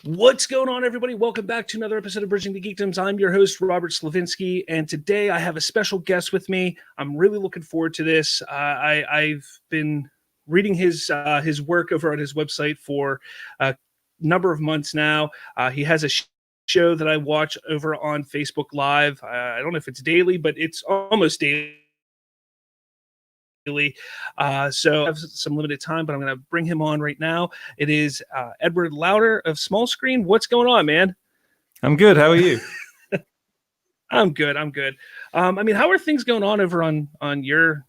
What's going on, everybody? Welcome back to another episode of Bridging the Geekdoms. I'm your host, Robert Slavinsky, and today I have a special guest with me. I'm really looking forward to this. I've been reading his work over on his website for a number of months now. He has a show that I watch over on Facebook Live. I don't know if it's daily, but it's almost daily. So I have some limited time, but I'm going to bring him on right now. It is Edward Lauder of Small Screen. What's going on, man? I'm good. How are you? I'm good. I mean, how are things going on over on your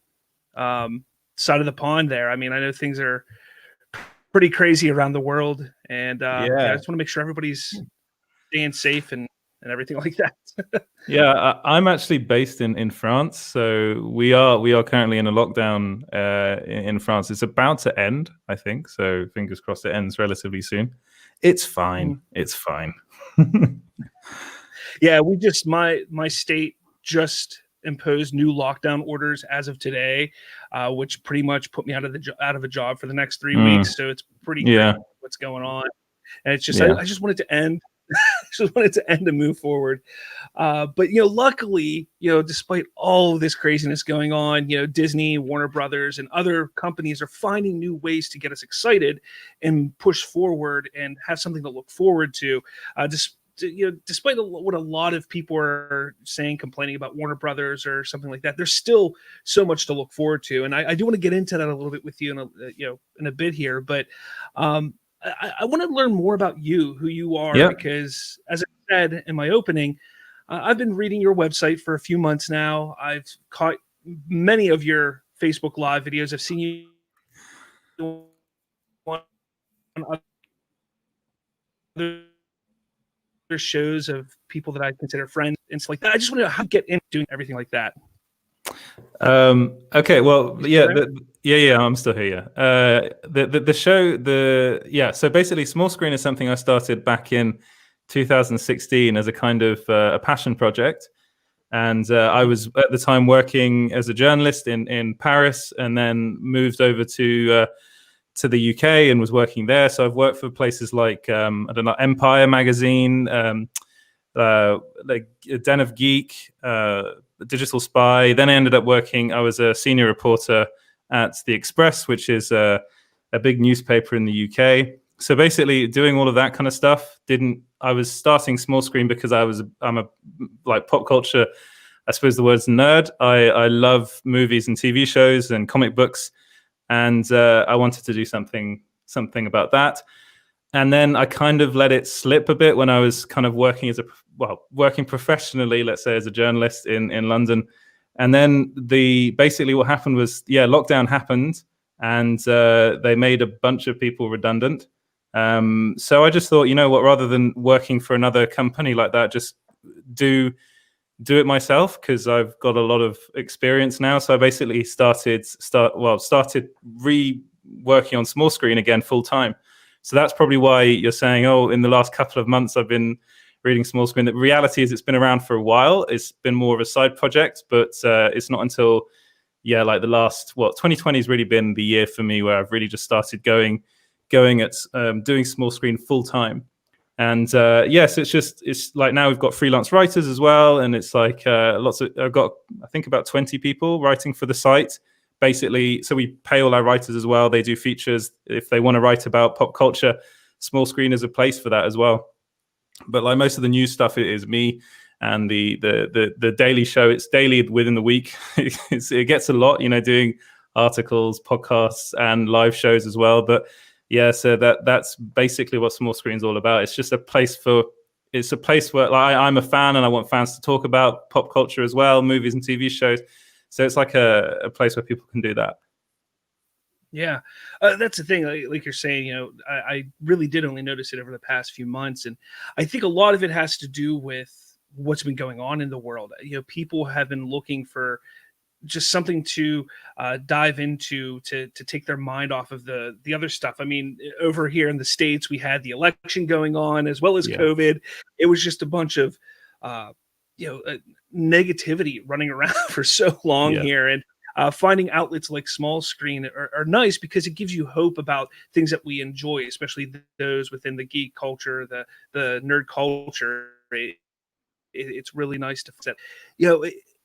side of the pond there? I mean, I know things are pretty crazy around the world, and I just want to make sure everybody's staying safe and everything like that. Yeah, I'm actually based in France, so we are currently in a lockdown in France. It's about to end, I think. So fingers crossed it ends relatively soon. It's fine. It's fine. Yeah, we just my state just imposed new lockdown orders as of today, which pretty much put me out of a job for the next 3 weeks. So it's pretty crazy what's going on, and it's just I just want it to end. Just wanted to end and move forward. But, luckily, despite all of this craziness going on, Disney, Warner Brothers, and other companies are finding new ways to get us excited and push forward and have something to look forward to. Despite what a lot of people are saying, complaining about Warner Brothers or something like that, there's still so much to look forward to. And I do want to get into that a little bit with you in a bit here. But I want to learn more about you, who you are, because as I said in my opening, I've been reading your website for a few months now. I've caught many of your Facebook Live videos. I've seen you on other shows of people that I consider friends and stuff like that. I just want to know how to get into doing everything like that. Okay, well, I'm still here. The show, so basically Small Screen is something I started back in 2016 as a kind of a passion project. And I was at the time working as a journalist in Paris, and then moved over to the UK and was working there. So I've worked for places like Empire magazine, like Den of Geek, Digital Spy. Then I ended up I was a senior reporter at The Express, which is a big newspaper in the UK. So basically doing all of that kind of stuff. I was starting Small Screen because I'm a pop culture, I suppose the word's nerd. I love movies and TV shows and comic books. And I wanted to do something about that. And then I kind of let it slip a bit when I was kind of working professionally, let's say, as a journalist in London. And then basically what happened was, lockdown happened, and they made a bunch of people redundant. So I just thought, you know what, rather than working for another company like that, just do it myself, because I've got a lot of experience now. So I basically started reworking on Small Screen again full time. So that's probably why you're saying, in the last couple of months, I've been reading Small Screen. The reality is it's been around for a while. It's been more of a side project, but it's not until, like the last, 2020 has really been the year for me where I've really just started going at doing Small Screen full time. And so it's like now we've got freelance writers as well. And it's like I've got, I think, about 20 people writing for the site. Basically, so we pay all our writers as well. They do features if they want to write about pop culture. Small Screen is a place for that as well. But like most of the news stuff, it is me, and the daily show. It's daily within the week. It gets a lot, doing articles, podcasts, and live shows as well. But so that's basically what Small Screen's all about. It's just a place where I'm a fan, and I want fans to talk about pop culture as well, movies and TV shows. So it's like a place where people can do that. Yeah, that's the thing. Like you're saying, I really did only notice it over the past few months. And I think a lot of it has to do with what's been going on in the world. People have been looking for just something to dive into to take their mind off of the other stuff. I mean, over here in the States, we had the election going on as well as COVID. It was just a bunch of negativity running around for so long here. And finding outlets like Small Screen are nice because it gives you hope about things that we enjoy, especially those within the geek culture, the nerd culture. It's really nice to set,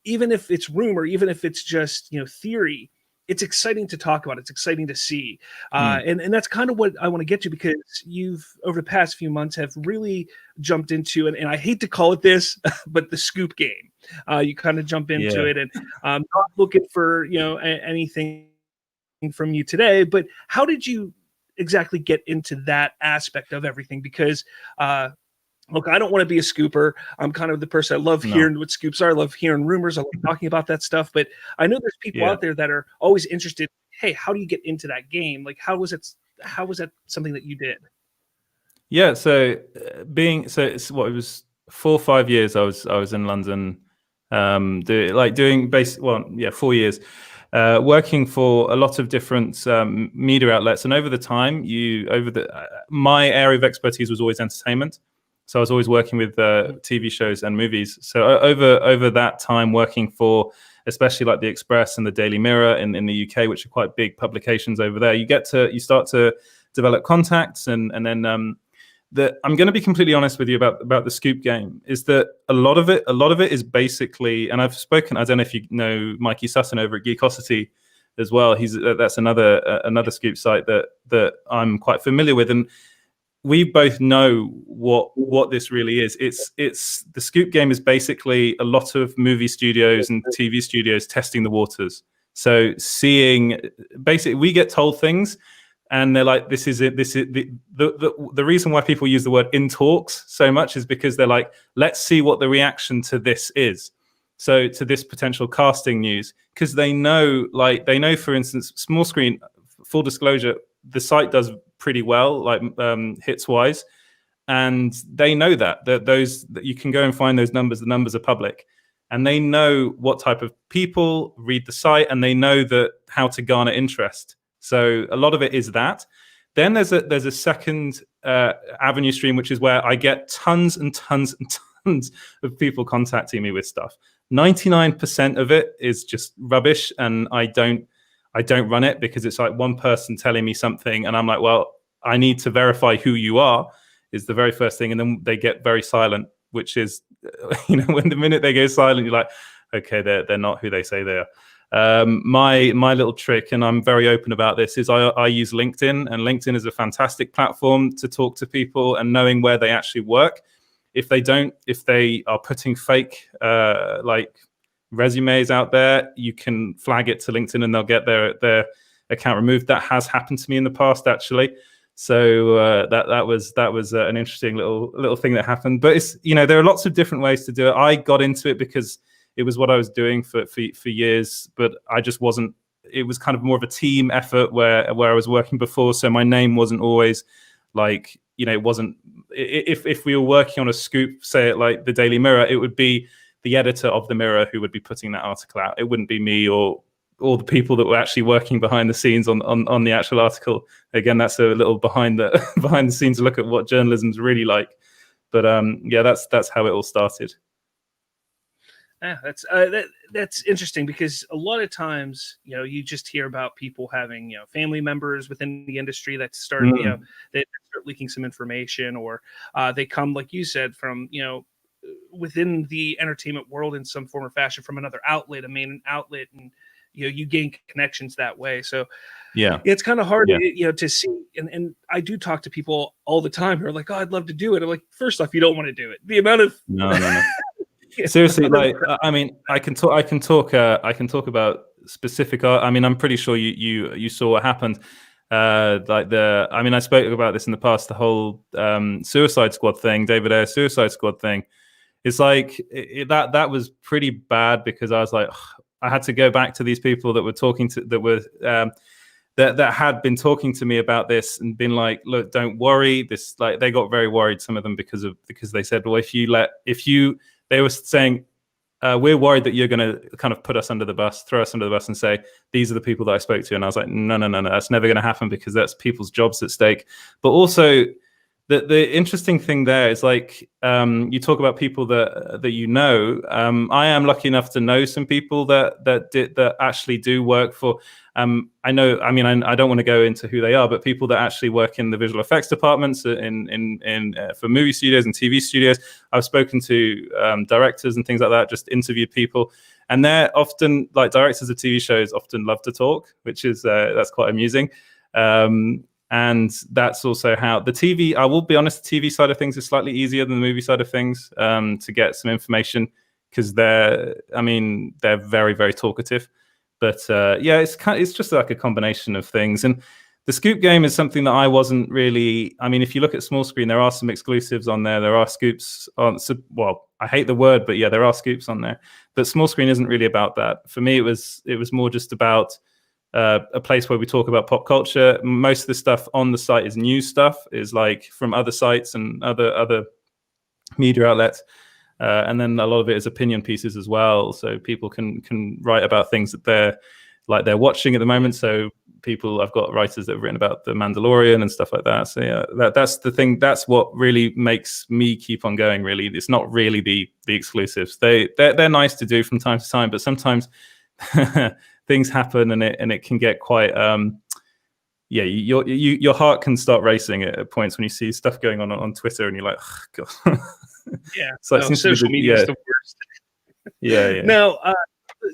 even if it's rumor, even if it's just theory, it's exciting to talk about. It's exciting to see, and that's kind of what I want to get to, because you've over the past few months have really jumped into, and I hate to call it this, but the scoop game. You kind of jump into it, and not looking for anything from you today, but how did you exactly get into that aspect of everything? Because look, I don't want to be a scooper. I'm kind of the person. I love hearing what scoops are. I love hearing rumors. I love talking about that stuff. But I know there's people out there that are always interested. Hey, how do you get into that game? Like, how was that something that you did? Yeah. So it was 4 or 5 years. I was in London, doing 4 years, working for a lot of different media outlets. And over the time, my area of expertise was always entertainment. So I was always working with TV shows and movies. So over that time, working for especially like the Express and the Daily Mirror in the UK, which are quite big publications over there, you start to develop contacts, and then I'm going to be completely honest with you about the scoop game. Is that a lot of it is basically, and I've spoken. I don't know if you know Mikey Sutton over at Geekosity as well. That's another scoop site that I'm quite familiar with, and we both know what this really is. It's the scoop game is basically a lot of movie studios and TV studios testing the waters. So basically we get told things, and they're like, this is it. This is the reason why people use the word in talks so much is because they're like, let's see what the reaction to this is. So to this potential casting news, because they know, for instance, Small Screen, full disclosure, the site does pretty well, like hits wise, and they know that you can go and find those numbers. The numbers are public, and they know what type of people read the site, and they know how to garner interest. So a lot of it is that. Then there's a second avenue stream, which is where I get tons and tons and tons of people contacting me with stuff. 99% of it is just rubbish, and I don't run it because it's like one person telling me something, and I'm like, well, I need to verify who you are, is the very first thing. And then they get very silent, which is, when the minute they go silent, you're like, okay, they're not who they say they are. My little trick, and I'm very open about this, is I use LinkedIn, and LinkedIn is a fantastic platform to talk to people, and knowing where they actually work. If they are putting fake resumes out there, you can flag it to LinkedIn and they'll get their account removed. That has happened to me in the past, actually. So that was an interesting little thing that happened. But it's there are lots of different ways to do it. I got into it because it was what I was doing for years, but I just wasn't. It was kind of more of a team effort where I was working before, so my name wasn't always like it wasn't. If we were working on a scoop, say it like the Daily Mirror, it would be the editor of the Mirror who would be putting that article out. It wouldn't be me or all the people that were actually working behind the scenes on the actual article. Again, that's a little behind the scenes look at what journalism's really like. But that's how it all started. Yeah, that's interesting, because a lot of times, you just hear about people having, family members within the industry that start, they start leaking some information, or they come, like you said, from, within the entertainment world in some form or fashion, from another outlet, a main outlet, and you gain connections that way. So it's kind of hard to see, and I do talk to people all the time who are like, oh, I'd love to do it. I'm like, first off, you don't want to do it. The amount of no. Seriously, like, I mean, I can talk about specific. I mean, I'm pretty sure you saw what happened. I spoke about this in the past. The whole Suicide Squad thing, David Ayer Suicide Squad thing. It's like that was pretty bad, because I was like, I had to go back to these people that were talking to that had been talking to me about this and been like, look, don't worry. This, like, they got very worried, some of them, because they said, well, they were saying, we're worried that you're going to kind of put us under the bus, throw us under the bus, and say, these are the people that I spoke to. And I was like, no, that's never going to happen, because that's people's jobs at stake. But also, The interesting thing there is like you talk about people that you know. I am lucky enough to know some people that actually do work for. I know. I mean, I don't want to go into who they are, but people that actually work in the visual effects departments in for movie studios and TV studios. I've spoken to directors and things like that. Just interviewed people, and they're often like directors of TV shows often love to talk, which is that's quite amusing. And that's also how the TV, I will be honest, the TV side of things is slightly easier than the movie side of things to get some information because they're very, very talkative. But yeah, it's just like a combination of things. And the Scoop game is something that I wasn't really, I mean, if you look at small screen, there are some exclusives on there. There are scoops on, well, I hate the word, but yeah, there are scoops on there. But small screen isn't really about that. For me, it was more just about a place where we talk about pop culture. Most of the stuff on the site is news stuff, is like from other sites and other media outlets, and then a lot of it is opinion pieces as well. So people can write about things that they're watching at the moment. So I've got writers that have written about The Mandalorian and stuff like that. So yeah, that's the thing. That's what really makes me keep on going. Really, it's not really the exclusives. They're nice to do from time to time, but sometimes things happen and it can get quite your heart can start racing at points when you see stuff going on Twitter and you're like, oh, God. Yeah, so social media is the worst. Yeah. Now,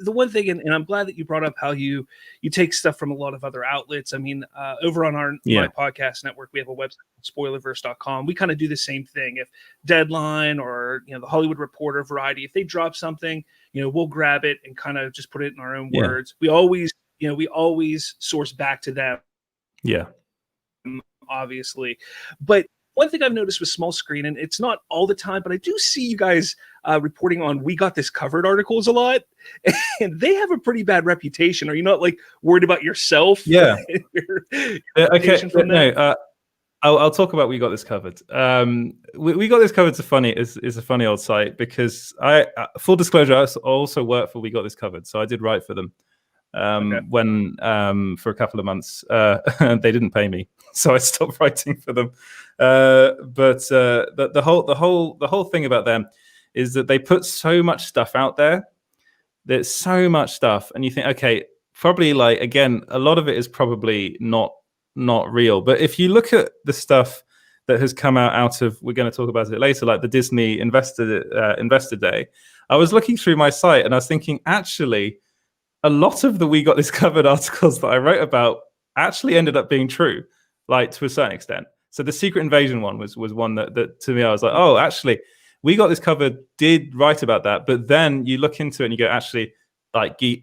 the one thing, and I'm glad that you brought up how you take stuff from a lot of other outlets. I mean, over on my podcast network, we have a website, spoilerverse.com. We kind of do the same thing. If Deadline or the Hollywood Reporter, Variety, if they drop something, we'll grab it and kind of just put it in our own words. We always source back to them. Yeah, obviously, but one thing I've noticed with small screen, and it's not all the time, but I do see you guys reporting on We Got This Covered articles a lot, and they have a pretty bad reputation. Are you not like worried about yourself? Yeah. Okay. No. I'll talk about We Got This Covered. We Got This Covered is a funny old site because full disclosure, I also work for We Got This Covered, so I did write for them. When for a couple of months they didn't pay me, so I stopped writing for them. But the whole thing about them is that they put so much stuff out there. There's so much stuff, and you think, okay, probably like again, a lot of it is probably not real. But if you look at the stuff that has come out of, we're going to talk about it later, like the Disney Investor Day. I was looking through my site and I was thinking, actually, a lot of the We Got This Covered articles that I wrote about actually ended up being true, like to a certain extent. So the Secret Invasion one was one that to me, I was like, oh, actually, We Got This Covered did write about that. But then you look into it and you go, actually, Mikey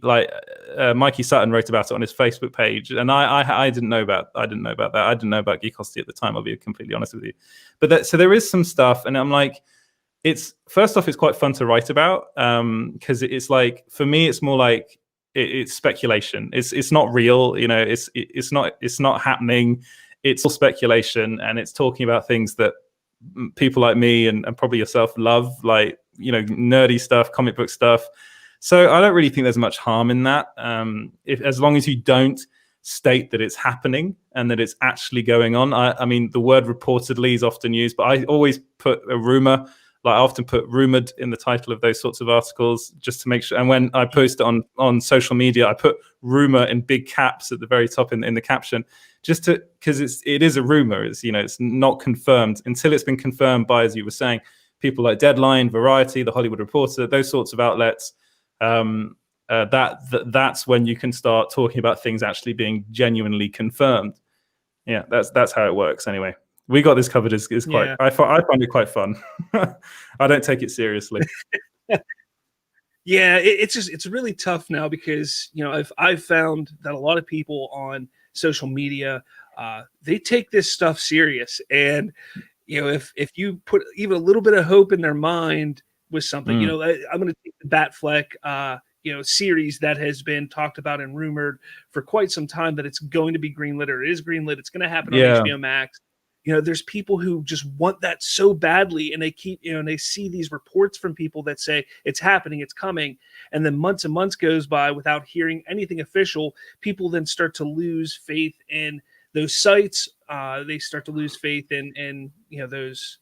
Sutton wrote about it on his Facebook page, and I didn't know about that. I didn't know about Geekosity at the time. I'll be completely honest with you. But so there is some stuff, and I'm like, it's first off, it's quite fun to write about because it's like, for me, it's more like it's speculation. It's not real, it's not happening. It's all speculation, and it's talking about things that people like me and probably yourself love, like nerdy stuff, comic book stuff. So I don't really think there's much harm in that, as long as you don't state that it's happening and that it's actually going on. I mean, the word reportedly is often used, but I always put a rumor. Like I often put rumored in the title of those sorts of articles just to make sure. And when I post it on social media, I put rumor in big caps at the very top in the caption, just because it is a rumor. It's not confirmed until it's been confirmed by, as you were saying, people like Deadline, Variety, the Hollywood Reporter, those sorts of outlets. That's when you can start talking about things actually being genuinely confirmed. Yeah, that's how it works anyway. We Got This Covered is quite. Yeah. I find it quite fun. I don't take it seriously. Yeah, it's really tough now because I've found that a lot of people on social media they take this stuff serious, and if you put even a little bit of hope in their mind with something, I'm going to take the Batfleck series that has been talked about and rumored for quite some time that it's going to be greenlit, or it is greenlit. It's going to happen on HBO Max. There's people who just want that so badly, and they keep, and they see these reports from people that say it's happening, it's coming, and then months and months goes by without hearing anything official. People then start to lose faith in those sites, they start to lose faith in those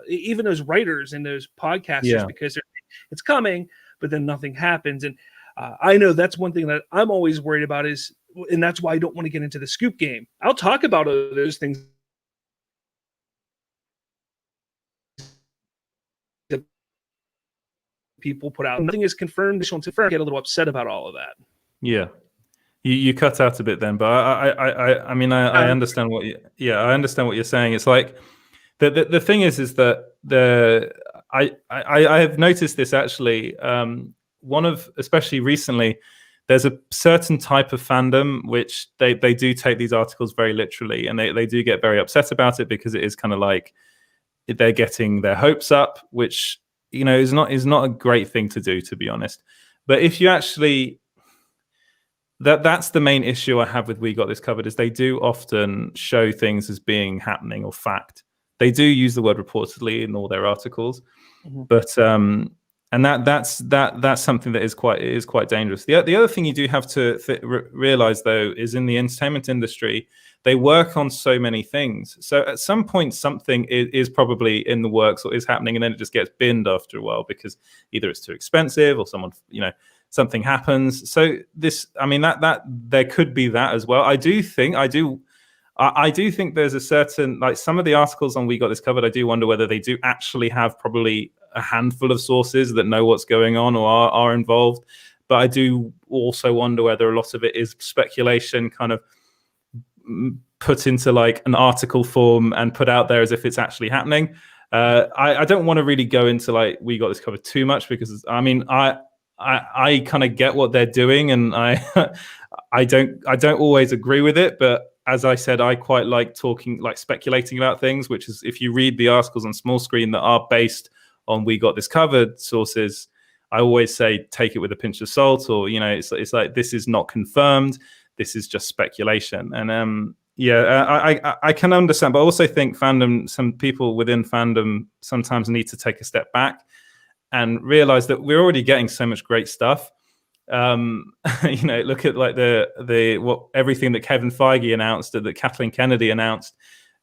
even those writers and those podcasters, because it's coming, but then nothing happens. And I know that's one thing that I'm always worried about and that's why I don't want to get into the scoop game. I'll talk about those things that people put out. Nothing is confirmed. I get a little upset about all of that. Yeah. You cut out a bit then, but I mean, I understand what I understand what you're saying. It's like the thing is that I have noticed this actually. Especially recently, there's a certain type of fandom which they do take these articles very literally, and they do get very upset about it, because it is kind of like they're getting their hopes up, which is not a great thing to do, to be honest. But if you actually that's the main issue I have with We Got This Covered, is they do often show things as being happening or fact. They do use the word reportedly in all their articles, but and that's something that is quite dangerous. The other thing you do have to realize, though, is in the entertainment industry, they work on so many things. So at some point, something is probably in the works or is happening, and then it just gets binned after a while, because either it's too expensive or someone something happens. So that there could be that as well. I do think there's a certain, like, some of the articles on We Got This Covered, I do wonder whether they do actually have probably a handful of sources that know what's going on or are involved. But I do also wonder whether a lot of it is speculation, kind of put into like an article form and put out there as if it's actually happening. I don't want to really go into like We Got This Covered too much, because I kind of get what they're doing, and I don't always agree with it. But as I said, I quite like speculating about things, which is, if you read the articles on small screen that are based on We Got This Covered sources, I always say take it with a pinch of salt, or it's like, this is not confirmed, this is just speculation. And I can understand, but I also think some people within fandom sometimes need to take a step back and realize that we're already getting so much great stuff. Look at like everything that Kevin Feige announced, that Kathleen Kennedy announced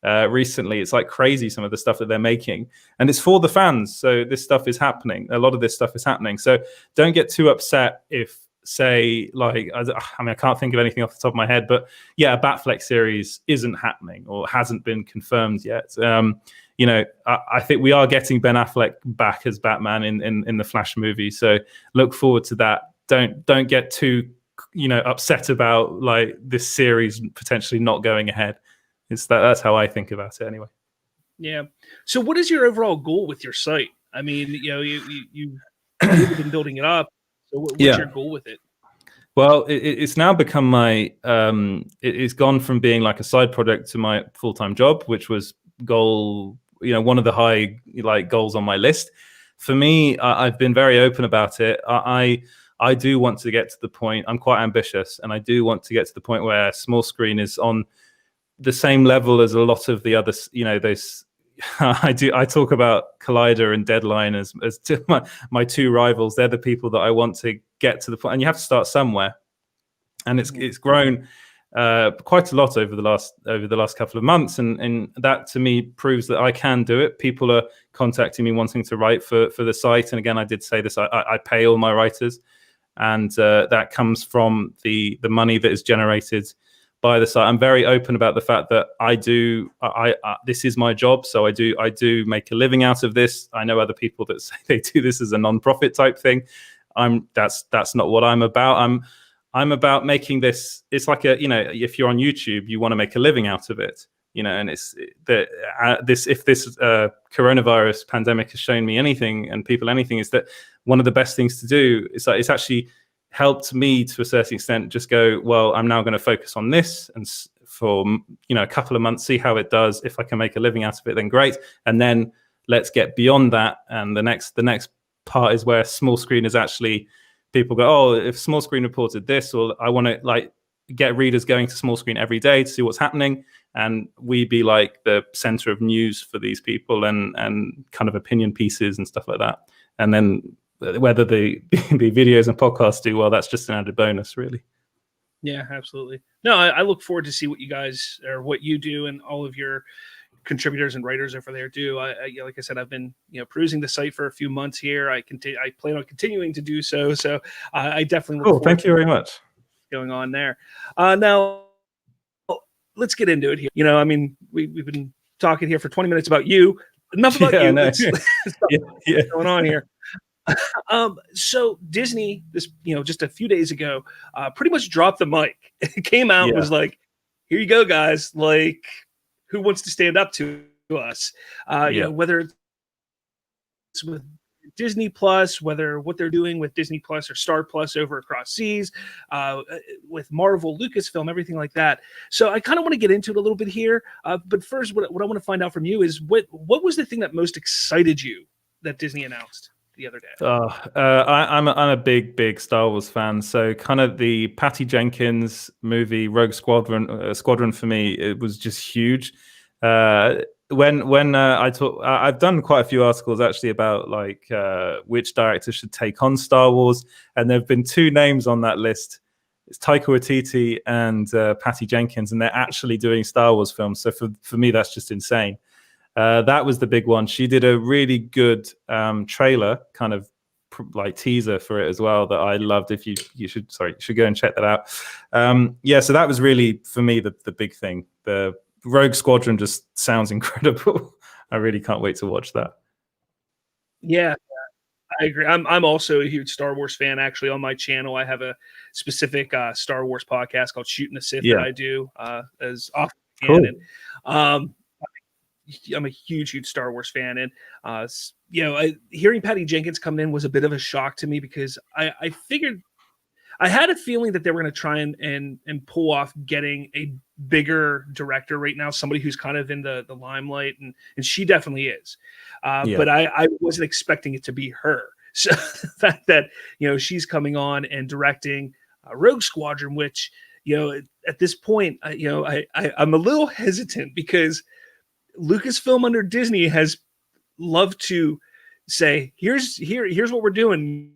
recently. It's like crazy, some of the stuff that they're making, and it's for the fans. So this stuff is happening. A lot of this stuff is happening. So don't get too upset if, say, like, I can't think of anything off the top of my head, but yeah, a Batfleck series isn't happening or hasn't been confirmed yet. I think we are getting Ben Affleck back as Batman in the Flash movie, so look forward to that. Don't get too upset about like this series potentially not going ahead. That's how I think about it anyway. Yeah. So what is your overall goal with your site? I mean, you've been building it up. So what's your goal with it? Well, it's now become my it's gone from being like a side project to my full-time job, which was one of the high goals on my list. For me, I've been very open about it. I do want to get to the point. I'm quite ambitious, and I do want to get to the point where small screen is on the same level as a lot of the other, those. I talk about Collider and Deadline as my two rivals. They're the people that I want to get to the point, and you have to start somewhere. And it's grown quite a lot over the last couple of months, and that to me proves that I can do it. People are contacting me wanting to write for the site, and again, I did say this: I pay all my writers, and that comes from the money that is generated by the site. I'm very open about the fact that this is my job, so I do make a living out of this. I know other people that say they do this as a non-profit type thing. That's not what I'm about. I'm about making this. It's like if you're on YouTube, you want to make a living out of it, and it's that if this coronavirus pandemic has shown me anything, and people anything, is that one of the best things to do is that it's actually helped me to a certain extent just go, well, I'm now going to focus on this, and for a couple of months, see how it does. If I can make a living out of it, then great, and then let's get beyond that. And the next part is where small screen is actually, people go, oh, if small screen reported this, or I want to get readers going to small screen every day to see what's happening, and we be like the center of news for these people, and kind of opinion pieces and stuff like that. And then whether the videos and podcasts do well, that's just an added bonus, really. Yeah, absolutely. No, I look forward to see what you guys or what you do and all of your contributors and writers over there do. Like I said, I've been perusing the site for a few months here. I plan on continuing to do so. So I definitely look Cool. forward Thank to you very much. going on there. Now let's get into it here. I mean, we've been talking here for 20 minutes about you. Enough about you. Let's what's going on here. So Disney, just a few days ago, pretty much dropped the mic. It came out and was like, "Here you go, guys. Like, who wants to stand up to us?" Whether it's with Disney Plus, whether what they're doing with Disney Plus or Star Plus over across seas, with Marvel, Lucasfilm, everything like that. So I kind of want to get into it a little bit here. But first, what I want to find out from you is what was the thing that most excited you that Disney announced the other day? I'm a big Star Wars fan, so kind of the Patty Jenkins movie Rogue Squadron for me, it was just huge. When I talk, I've done quite a few articles actually about like which director should take on Star Wars, and there have been two names on that list. It's Taika Waititi and Patty Jenkins, and they're actually doing Star Wars films. So for me, that's just insane. That was the big one. She did a really good trailer, kind of like teaser for it as well, that I loved. If you should go and check that out. So that was really for me the big thing. The Rogue Squadron just sounds incredible. I really can't wait to watch that. Yeah, I agree. I'm also a huge Star Wars fan. Actually, on my channel, I have a specific Star Wars podcast called Shooting the Sith that I do as often as I can. And, I'm a huge Star Wars fan, and hearing Patty Jenkins come in was a bit of a shock to me because I figured I had a feeling that they were going to try and pull off getting a bigger director right now, somebody who's kind of in the limelight, and she definitely is. But I wasn't expecting it to be her. So the fact that she's coming on and directing Rogue Squadron, which at this point I'm a little hesitant because Lucasfilm under Disney has loved to say, here's what we're doing.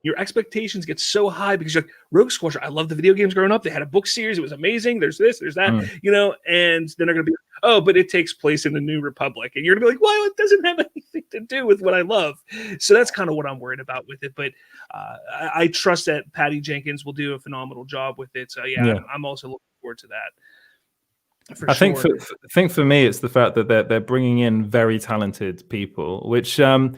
Your expectations get so high because you're like, Rogue Squadron, I love the video games growing up. They had a book series. It was amazing. There's this, there's that, and then they're going to be like, oh, but it takes place in the New Republic. And you're going to be like, well, it doesn't have anything to do with what I love. So that's kind of what I'm worried about with it. But I trust that Patty Jenkins will do a phenomenal job with it. So I'm also looking forward to that. I think for me, it's the fact that they're bringing in very talented people, which I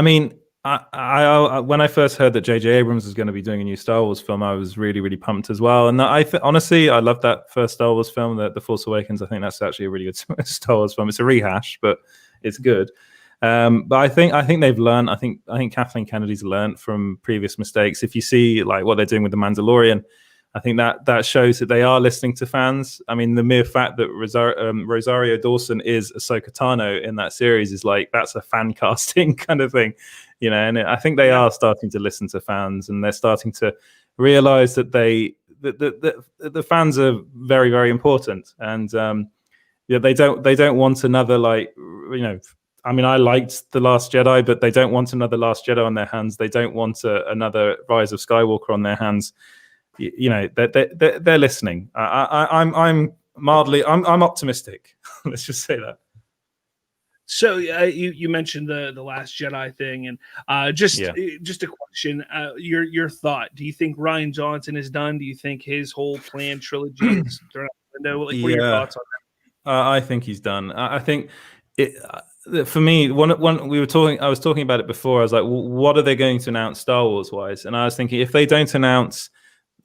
mean, I when I first heard that J.J. Abrams was going to be doing a new Star Wars film, I was really pumped as well. And honestly, I love that first Star Wars film, The Force Awakens. I think that's actually a really good Star Wars film. It's a rehash, but it's good. But I think they've learned. I think Kathleen Kennedy's learned from previous mistakes. If you see like what they're doing with The Mandalorian, I think that shows that they are listening to fans. I mean, the mere fact that Rosario Dawson is Ahsoka Tano in that series is like, that's a fan casting kind of thing, and I think they are starting to listen to fans, and they're starting to realize that the fans are very, very important. And they don't want another I mean, I liked The Last Jedi, but they don't want another Last Jedi on their hands. They don't want another Rise of Skywalker on their hands. They're listening. I'm optimistic. Let's just say that. So you mentioned the Last Jedi thing, and just a question. Your thought? Do you think Rian Johnson is done? Do you think his whole planned trilogy is thrown out the window? What are your thoughts on that? I think he's done. I think it. For me, one I was talking about it before. I was like, well, what are they going to announce Star Wars wise? And I was thinking, if they don't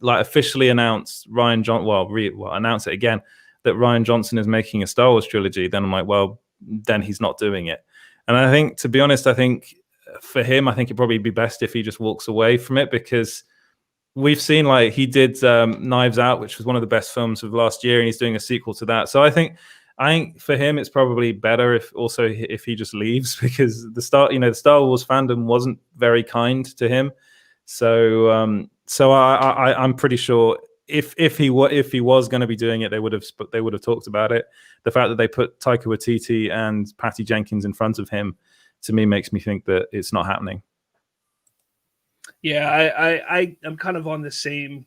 officially announce announce it again that Rian Johnson is making a Star Wars trilogy, then I'm like, well, then he's not doing it. And I think, to be honest, for him, I think it'd probably be best if he just walks away from it, because we've seen he did Knives Out, which was one of the best films of last year, and he's doing a sequel to that. So I think for him, it's probably better if he just leaves, because the Star Wars fandom wasn't very kind to him. So I'm pretty sure if he was going to be doing it, they would have talked about it. The fact that they put Taika Waititi and Patty Jenkins in front of him, to me, makes me think that it's not happening. Yeah, I'm kind of on the same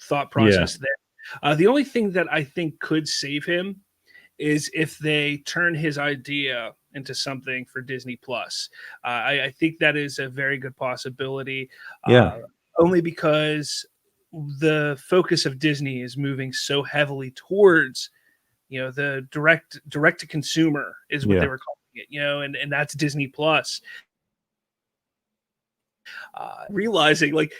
thought process there. The only thing that I think could save him is if they turn his idea into something for Disney Plus. I think that is a very good possibility. Only because the focus of Disney is moving so heavily towards, the direct to consumer is what they were calling it, and that's Disney Plus. Realizing like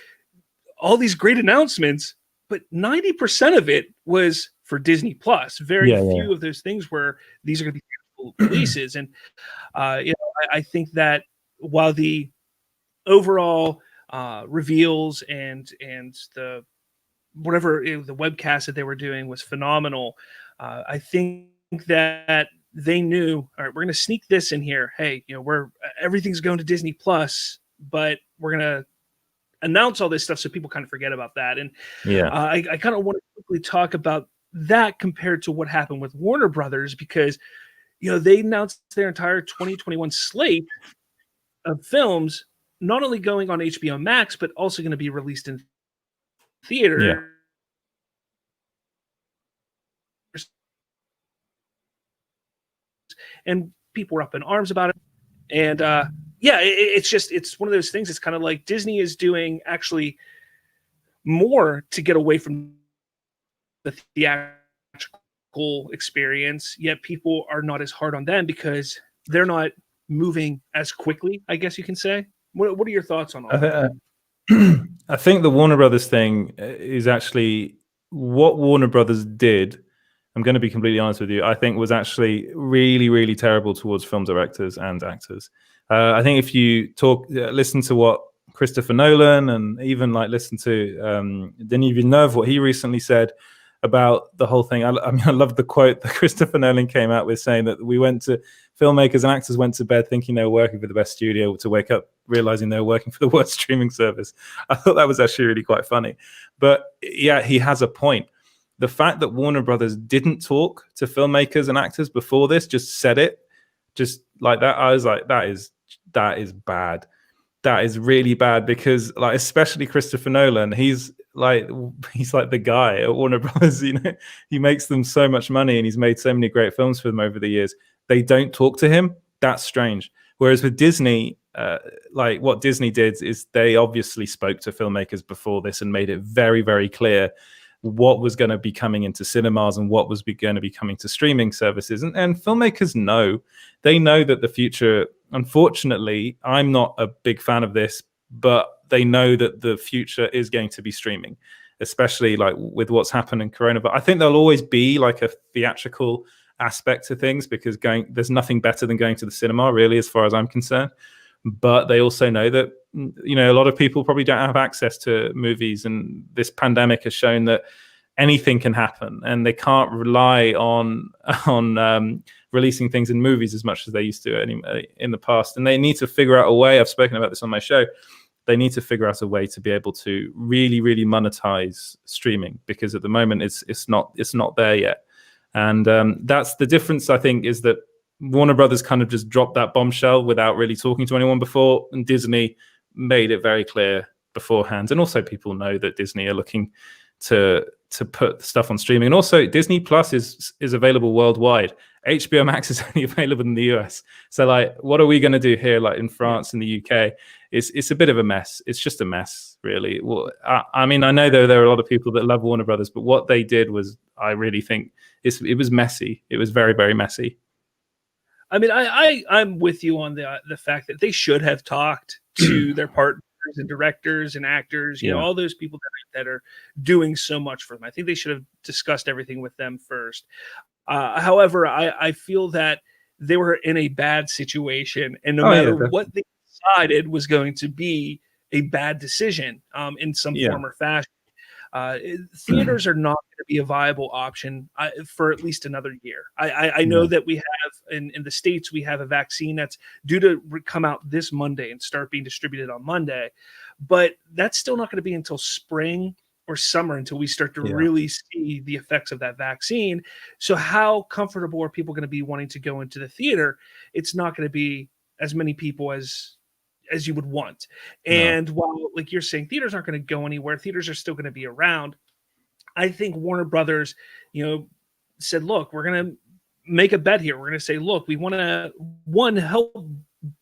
all these great announcements, but 90% of it was for Disney Plus. Very few of those things were these are going to be releases. And I think that while the overall reveals and the whatever the webcast that they were doing was phenomenal, I think that they knew, all right, we're going to sneak this in here. Hey, everything's going to Disney Plus, but we're going to announce all this stuff so people kind of forget about that. And I kind of want to quickly talk about that compared to what happened with Warner Brothers, because they announced their entire 2021 slate of films, not only going on HBO Max, but also going to be released in theater. And people were up in arms about it. And it's one of those things. It's kind of like Disney is doing actually more to get away from the theatrical experience, yet people are not as hard on them because they're not moving as quickly, I guess you can say. What are your thoughts on all that? I think the Warner Brothers thing is actually what Warner Brothers did. I'm going to be completely honest with you. I think was actually really, really terrible towards film directors and actors. I think if you listen to what Christopher Nolan and even listen to Denis Villeneuve, what he recently said about the whole thing. I love the quote that Christopher Nolan came out with, saying that filmmakers and actors went to bed thinking they were working for the best studio, to wake up realizing they were working for the worst streaming service. I thought that was actually really quite funny. But yeah, he has a point. The fact that Warner Brothers didn't talk to filmmakers and actors before this, just said it, just like that, I was like, that is bad. That is really bad, because especially Christopher Nolan, he's like the guy at Warner Brothers. He makes them so much money and he's made so many great films for them over the years. They don't talk to him. That's strange. Whereas with Disney, what Disney did is they obviously spoke to filmmakers before this and made it very, very clear what was going to be coming into cinemas and what was going to be coming to streaming services. And filmmakers know. They know that the future, unfortunately, I'm not a big fan of this, but they know that the future is going to be streaming, especially with what's happened in Corona. But I think there'll always be a theatrical aspect to things, because there's nothing better than going to the cinema, really, as far as I'm concerned. But they also know that a lot of people probably don't have access to movies, and this pandemic has shown that anything can happen, and they can't rely on releasing things in movies as much as they used to in the past. And they need to figure out a way. I've spoken about this on my show. They need to figure out a way to be able to really, really monetize streaming, because at the moment it's not there yet. And that's the difference, I think, is that Warner Brothers kind of just dropped that bombshell without really talking to anyone before, and Disney made it very clear beforehand. And also people know that Disney are looking to put stuff on streaming. And also Disney Plus is available worldwide. HBO Max is only available in the US. So what are we going to do here in France and the UK? It's a bit of a mess. It's just a mess, really. Well, I mean, I know there are a lot of people that love Warner Brothers, but what they did was, I really think it was messy. It was very, very messy. I mean, I'm with you on the fact that they should have talked to their partners and directors and actors, all those people that are doing so much for them. I think they should have discussed everything with them first. However, I feel that they were in a bad situation, and no matter what they decided was going to be a bad decision in some form or fashion. Theaters are not going to be a viable option for at least another year. I know that we have in the States, we have a vaccine that's due to come out this Monday and start being distributed on Monday, but that's still not going to be until spring or summer until we start to really see the effects of that vaccine. So how comfortable are people going to be wanting to go into the theater? It's not going to be as many people as as you would want. No. And while, like you're saying, theaters aren't going to go anywhere, theaters are still going to be around. I think Warner Brothers, said, look, we're going to make a bet here. We're going to say, look, we want to help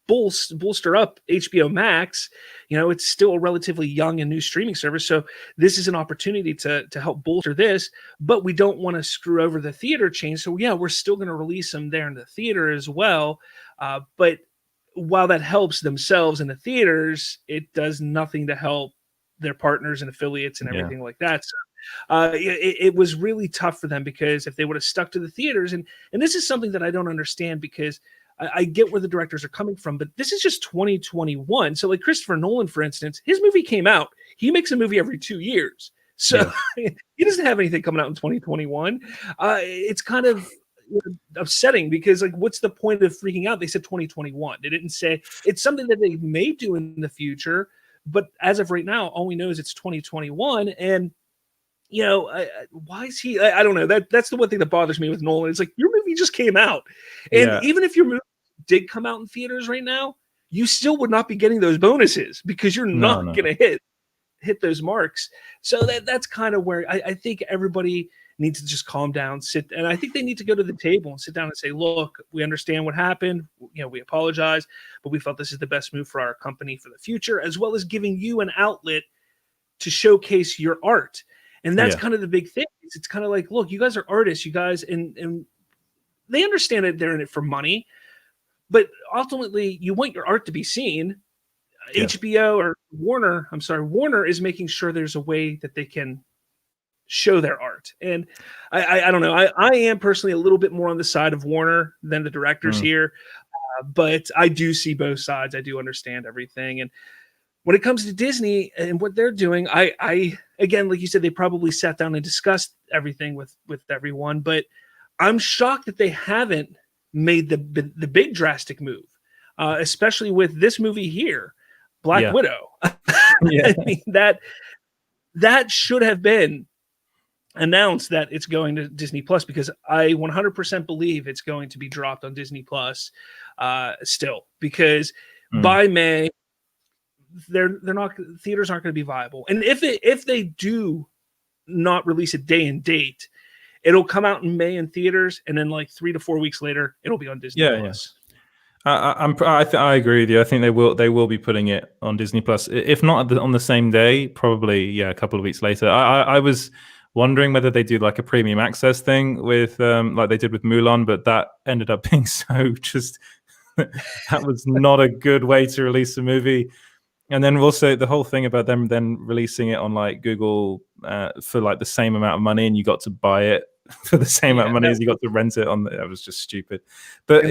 bolster up HBO Max. It's still a relatively young and new streaming service, so this is an opportunity to help bolster this, but we don't want to screw over the theater chain. So yeah, we're still going to release them there in the theater as well. But while that helps themselves in the theaters, it does nothing to help their partners and affiliates and everything like that. So it was really tough for them, because if they would have stuck to the theaters, and this is something that I don't understand, because I get where the directors are coming from, but this is just 2021. So like Christopher Nolan, for instance, his movie came out. He makes a movie every 2 years. So he doesn't have anything coming out in 2021. It's kind of upsetting, because like, what's the point of freaking out? They said 2021. They didn't say it's something that they may do in the future. But as of right now, all we know is it's 2021. And why is he? I don't know. That's the one thing that bothers me with Nolan. It's like, your movie just came out, and even if your movie did come out in theaters right now, you still would not be getting those bonuses, because you're not going to hit those marks. So that's kind of where I think everybody needs to just calm down, and I think they need to go to the table and sit down and say, look, we understand what happened. We apologize, but we felt this is the best move for our company for the future, as well as giving you an outlet to showcase your art. And that's kind of the big thing. It's kind of like, look, you guys are artists, you guys, and they understand that they're in it for money, but ultimately you want your art to be seen. HBO or Warner is making sure there's a way that they can show their art. And I don't know. I am personally a little bit more on the side of Warner than the directors here, but I do see both sides. I do understand everything. And when it comes to Disney and what they're doing, I again, like you said, they probably sat down and discussed everything with everyone, but I'm shocked that they haven't made the big drastic move, especially with this movie here, Black Widow. I mean, that should have been announced that it's going to Disney Plus, because I 100% believe it's going to be dropped on Disney Plus still, because by May, they're not, theaters aren't going to be viable. And if they do not release a day and date, it'll come out in May in theaters, and then like 3 to 4 weeks later, it'll be on Disney Plus. I agree with you. I think they will be putting it on Disney Plus, if not on the same day, probably a couple of weeks later. I was wondering whether they do like a premium access thing with like they did with Mulan, but that ended up being so just that was not a good way to release a movie. And then also the whole thing about them then releasing it on like Google for like the same amount of money, and you got to buy it for the same amount of money as you got to rent it on. That was just stupid. But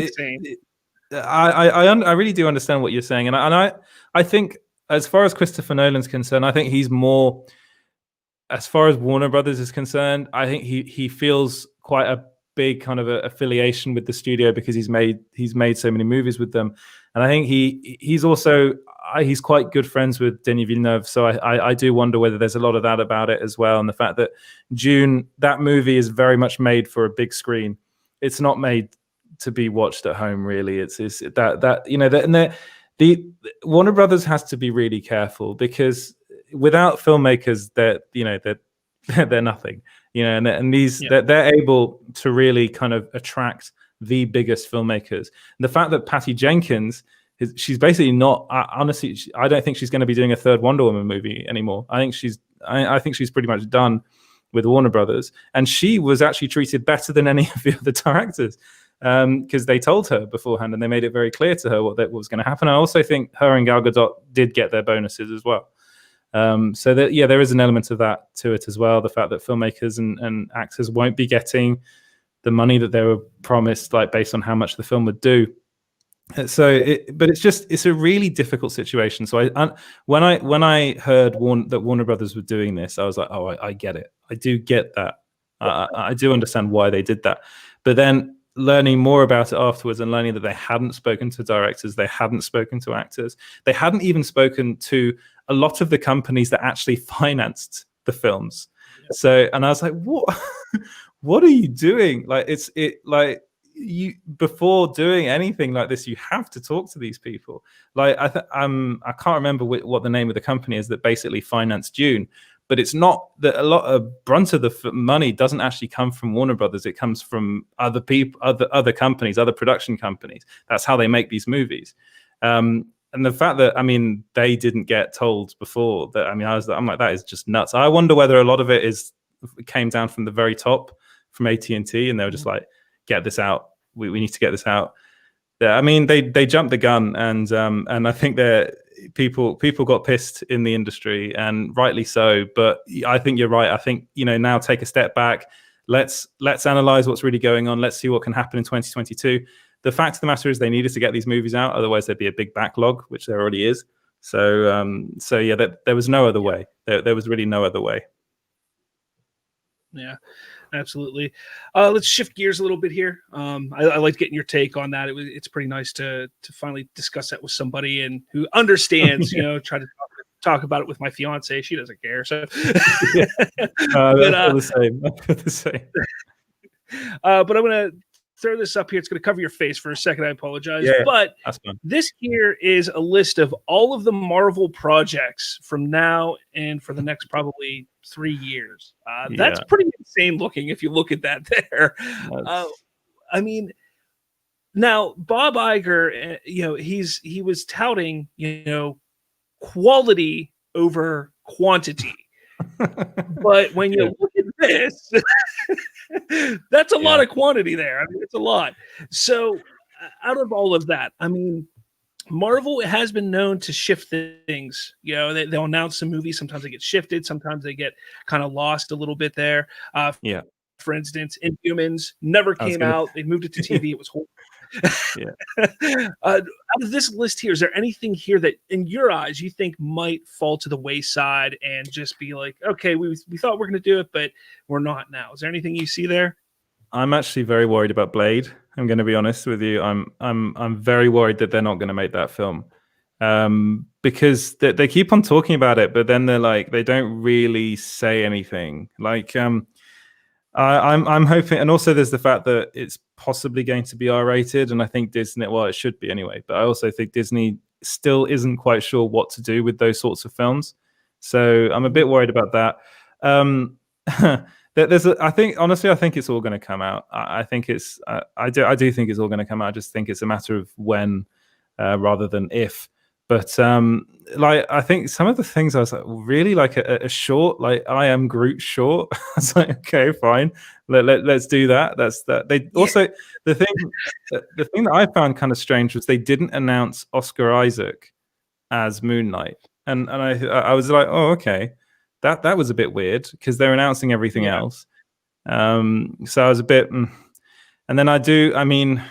I really do understand what you're saying, and I think as far as Christopher Nolan's concerned, I think he's more, as far as Warner Brothers is concerned, I think he feels quite a big kind of affiliation with the studio, because he's made so many movies with them, and I think he's also he's quite good friends with Denis Villeneuve. So I do wonder whether there's a lot of that about it as well, and the fact that Dune, that movie is very much made for a big screen. It's not made to be watched at home, really. It's that you know that, and the Warner Brothers has to be really careful, because without filmmakers, they're nothing, and these they're able to really kind of attract the biggest filmmakers. And the fact that Patty Jenkins, she's basically not, honestly, I don't think she's going to be doing a third Wonder Woman movie anymore. I think she's pretty much done with Warner Brothers, and she was actually treated better than any of the other directors, because they told her beforehand and they made it very clear to her what was going to happen. I also think her and Gal Gadot did get their bonuses as well. So that there is an element of that to it as well. The fact that filmmakers and actors won't be getting the money that they were promised, like based on how much the film would do. So, but it's a really difficult situation. So when I heard that Warner Brothers were doing this, I was like, oh, I get it. I do get that. I do understand why they did that. But then learning more about it afterwards, and learning that they hadn't spoken to directors, they hadn't spoken to actors, they hadn't even spoken to a lot of the companies that actually financed the films. So, and I was like, what? What are you doing? Like, you before doing anything like this, you have to talk to these people. Like I can't remember what the name of the company is that basically financed Dune, but it's not that a lot of brunt of the money doesn't actually come from Warner Brothers. It comes from other people, other companies, other production companies. That's how they make these movies. And the fact that, I mean, they didn't get told before that, I mean, I'm like, that is just nuts. I wonder whether a lot of it came down from the very top, from AT&T, and they were just like, get this out. We need to get this out. Yeah, I mean, they jumped the gun, and I think that people got pissed in the industry, and rightly so. But I think you're right. I think, now take a step back. Let's analyze what's really going on. Let's see what can happen in 2022. The fact of the matter is they needed to get these movies out, otherwise there'd be a big backlog, which there already is. So yeah, there was no other way. There was really no other way. Yeah, absolutely. Let's shift gears a little bit here. I liked getting your take on that. It's pretty nice to finally discuss that with somebody and who understands. Try to talk about it with my fiance. She doesn't care. So yeah. The same. But I'm gonna throw this up here. It's going to cover your face for a second. I apologize. Yeah, but that's fine. This here is a list of all of the Marvel projects from now and for the next probably 3 years. That's pretty insane looking if you look at that there. I mean, now Bob Iger, he was touting, quality over quantity. But when you look at this, that's a lot of quantity there. I mean, it's a lot. So out of all of that, I mean, Marvel has been known to shift things. They'll announce some movies. Sometimes they get shifted. Sometimes they get kind of lost a little bit there. For instance, Inhumans never came out. They moved it to TV. It was horrible. Out of this list here, is there anything here that in your eyes you think might fall to the wayside and just be like, okay, we thought we're going to do it, but we're not now? Is there anything you see there? I'm actually very worried about Blade. I'm going to be honest with you. I'm very worried that they're not going to make that film, because they keep on talking about it, but then they're like, they don't really say anything. Like I'm hoping, and also there's the fact that it's possibly going to be R-rated, and I think Disney, well, it should be anyway, but I also think Disney still isn't quite sure what to do with those sorts of films. So I'm a bit worried about that. I think it's all going to come out. I do think it's all going to come out. I just think it's a matter of when, rather than if. But I think some of the things I was like, really, like a short, like I Am Groot short. I was like, okay, fine, let's do that. That's that. They also the thing that I found kind of strange was they didn't announce Oscar Isaac as Moon Knight, and I was like, oh, okay, that was a bit weird because they're announcing everything else. So I was a bit, and then I mean,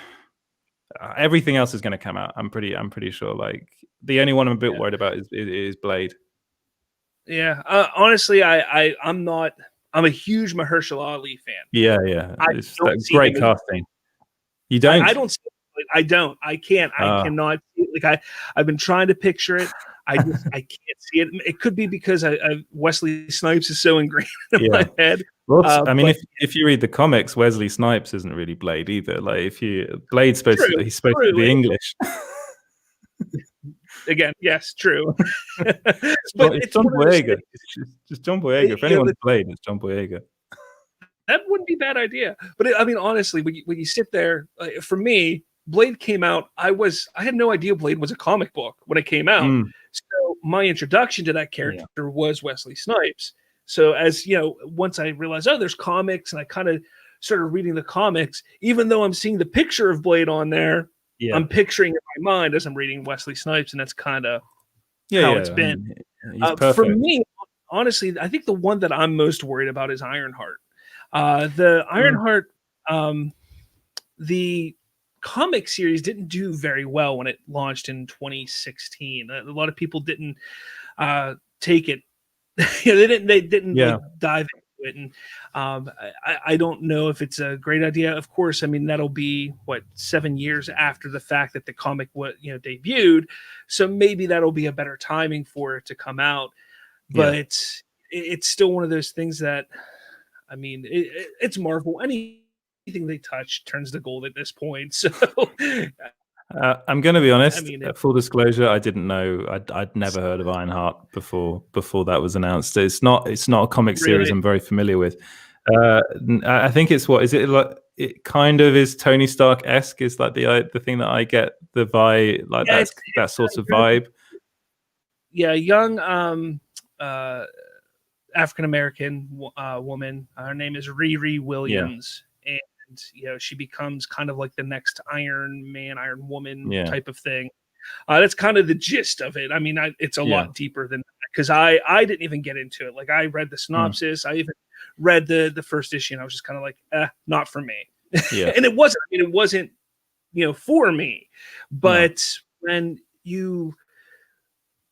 everything else is going to come out. I'm pretty sure. Like the only one I'm a bit worried about is Blade. Yeah, honestly, I'm not. I'm a huge Mahershala Ali fan. Yeah. It's great casting. You don't? I don't see it. I don't. I can't. I cannot see it. Like I've been trying to picture it. I can't see it. It could be because Wesley Snipes is so ingrained in my head. Well, I mean, if you read the comics, Wesley Snipes isn't really Blade either. Like Blade's supposed to be English. Again, yes, true. But it's John Boyega. It's just John Boyega. If anyone's Blade, it's John Boyega. That wouldn't be a bad idea. But I mean, honestly, when you sit there, for me, Blade came out. I had no idea Blade was a comic book when it came out. So my introduction to that character was Wesley Snipes. So as once I realized, there's comics, and I kind of started reading the comics, even though I'm seeing the picture of Blade on there, I'm picturing in my mind as I'm reading Wesley Snipes, and that's kind of how it's been. For me, honestly, I think the one that I'm most worried about is Ironheart. The Ironheart, the comic series didn't do very well when it launched in 2016. A lot of people didn't take it. They didn't dive into it, and I don't know if it's a great idea. Of course, I mean that'll be 7 years after the fact that the comic debuted, so maybe that'll be a better timing for it to come out. But it's still one of those things that, I mean, it's Marvel. Anything anything they touch turns to gold at this point. So I'm going to be honest. I mean, Full disclosure, I didn't know. I'd never heard of Ironheart before that was announced. It's not a comic series really, I'm very familiar with. I think it's what is it like? It kind of is Tony Stark-esque. Is like the thing that I get the vibe, like yeah, that's that sort of vibe. Yeah, young African American woman. Her name is Riri Williams, and she becomes kind of like the next Iron Man, Iron Woman type of thing. That's kind of the gist of it. I mean, it's a lot deeper than that, because I didn't even get into it. Like, I read the synopsis, I even read the first issue, and I was just kind of like, not for me. And it wasn't. I mean, it wasn't for me. But when you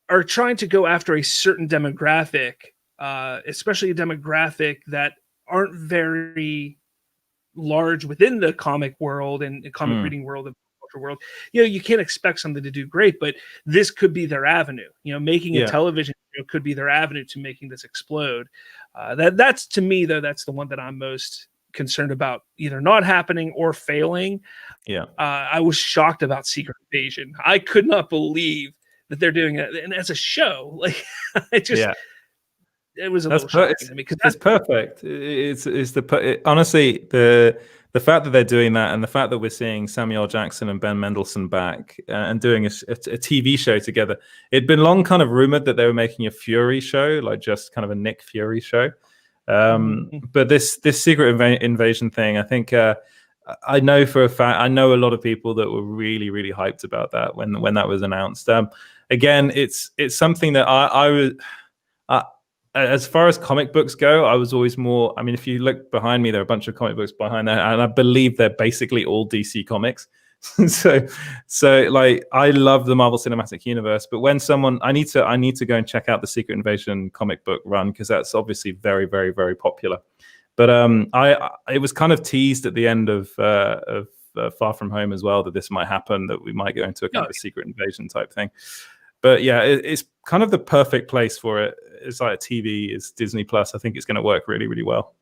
are trying to go after a certain demographic, especially a demographic that aren't very large within the comic world and comic reading world and culture world, you can't expect something to do great, but this could be their avenue. Making a television show could be their avenue to making this explode. That's, to me, though, that's the one that I'm most concerned about either not happening or failing. I was shocked about Secret Invasion. I could not believe that they're doing it, and as a show, like, it was a little shocking to me, because it's perfect. Honestly, the fact that they're doing that, and the fact that we're seeing Samuel L. Jackson and Ben Mendelsohn back and doing a TV show together. It'd been long kind of rumored that they were making a Fury show, like just kind of a Nick Fury show. But this Secret Invasion thing, I think I know for a fact, I know a lot of people that were really, really hyped about that when that was announced. Again, it's something that I was. As far as comic books go, I was always more. I mean, if you look behind me, there are a bunch of comic books behind there, and I believe they're basically all DC comics. so like, I love the Marvel Cinematic Universe, but when I need to go and check out the Secret Invasion comic book run, because that's obviously very, very, very popular. But it was kind of teased at the end of Far From Home as well, that this might happen, that we might go into a kind of a Secret Invasion type thing. But yeah, it's kind of the perfect place for it. It's like a TV, it's Disney Plus. I think it's going to work really, really well.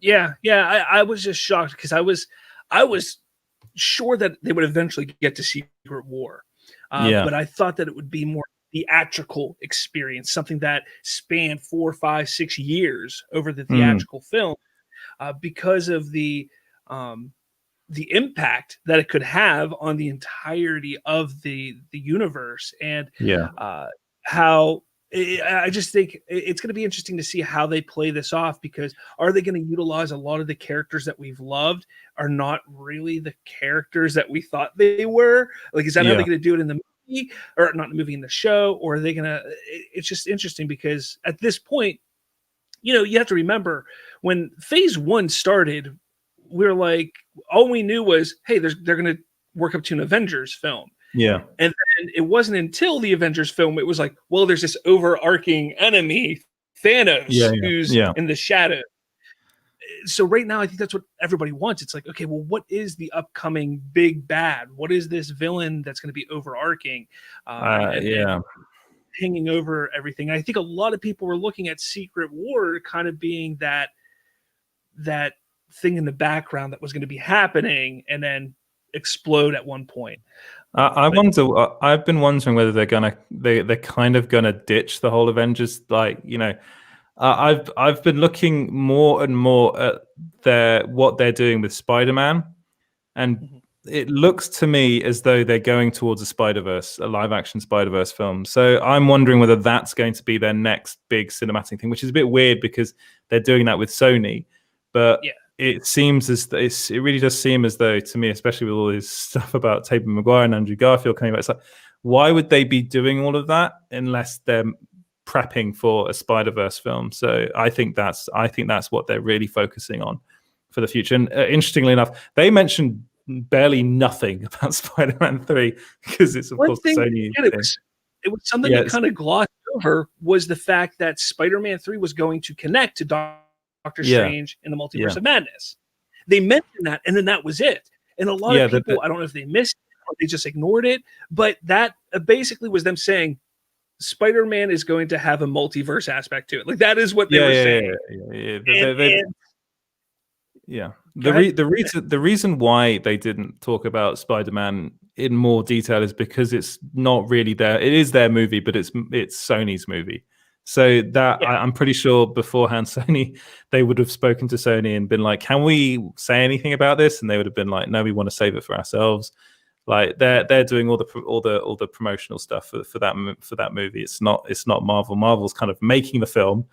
I was just shocked, because I was sure that they would eventually get to Secret War. But I thought that it would be more theatrical experience, something that spanned 4, 5, 6 years over the theatrical film, because of the impact that it could have on the entirety of the universe, and how I just think it's going to be interesting to see how they play this off, because are they going to utilize a lot of the characters that we've loved are not really the characters that we thought they were? Like, is that how they're going to do it in the movie, or not in the movie, in the show? Or are they going to, it's just interesting, because at this point, you have to remember, when phase 1 started, we're like, all we knew was, hey, they're going to work up to an Avengers film. And then it wasn't until the Avengers film, it was like, well, there's this overarching enemy, Thanos, who's in the shadow. So right now, I think that's what everybody wants. It's like, okay, well, what is the upcoming big bad? What is this villain that's going to be overarching? And hanging over everything. I think a lot of people were looking at Secret War kind of being that thing in the background that was going to be happening and then explode at one point. I wonder. I've been wondering whether they're kind of gonna ditch the whole Avengers. Like, I've been looking more and more at what they're doing with Spider-Man, and it looks to me as though they're going towards a live-action Spider-Verse film. So I'm wondering whether that's going to be their next big cinematic thing, which is a bit weird because they're doing that with Sony, but. It seems it really does seem as though, to me, especially with all this stuff about Tobey Maguire and Andrew Garfield coming back, it's like, why would they be doing all of that unless they're prepping for a Spider-Verse film? So I think that's what they're really focusing on for the future. And interestingly enough, they mentioned barely nothing about Spider-Man 3 because it's of course Sony. It was something that kind of glossed over, was the fact that Spider-Man 3 was going to connect to Doctor Strange in the Multiverse of Madness. They mentioned that, and then that was it. And a lot of people, I don't know if they missed it or they just ignored it, but that basically was them saying Spider-Man is going to have a multiverse aspect to it. Like, that is what they were saying. The reason why they didn't talk about Spider-Man in more detail is because it's not really their. It is their movie, but it's Sony's movie. So that I'm pretty sure beforehand, they would have spoken to Sony and been like, "Can we say anything about this?" And they would have been like, "No, we want to save it for ourselves." Like they're doing all the promotional stuff for that movie. It's not Marvel. Marvel's kind of making the film,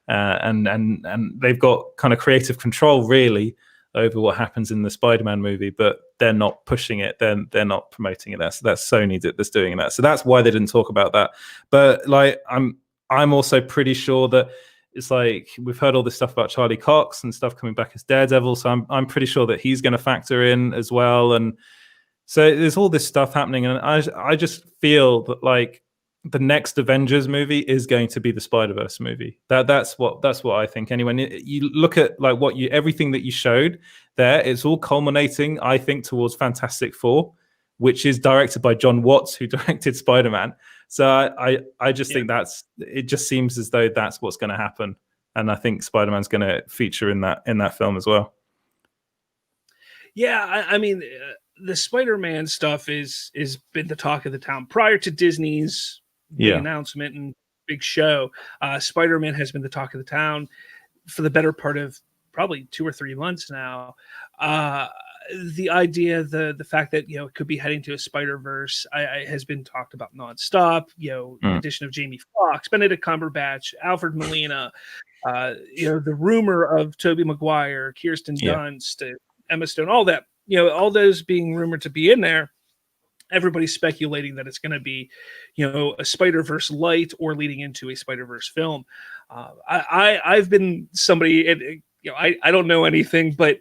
and they've got kind of creative control really over what happens in the Spider-Man movie, but they're not pushing it. They're not promoting it. That's Sony that's doing that. So that's why they didn't talk about that. But like I'm also pretty sure that it's like we've heard all this stuff about Charlie Cox and stuff coming back as Daredevil. So I'm pretty sure that he's going to factor in as well. And so there's all this stuff happening, and I just feel that like the next Avengers movie is going to be the Spider-Verse movie. That's what I think. Anyway, you look at like everything that you showed there, it's all culminating, I think, towards Fantastic Four, which is directed by John Watts, who directed Spider-Man. So I just think it just seems as though that's what's going to happen, and I think Spider-Man's going to feature in that film as well. Yeah, I mean, the Spider-Man stuff is been the talk of the town prior to Disney's big announcement and big show. Spider-Man has been the talk of the town for the better part of probably 2 or 3 months now. The idea, the fact that it could be heading to a Spider-Verse has been talked about nonstop. The addition of Jamie Foxx, Benedict Cumberbatch, Alfred Molina. The rumor of Tobey Maguire, Kirsten Dunst, Emma Stone, all that. All those being rumored to be in there. Everybody's speculating that it's going to be, a Spider-Verse light or leading into a Spider-Verse film. I've been somebody, I don't know anything, but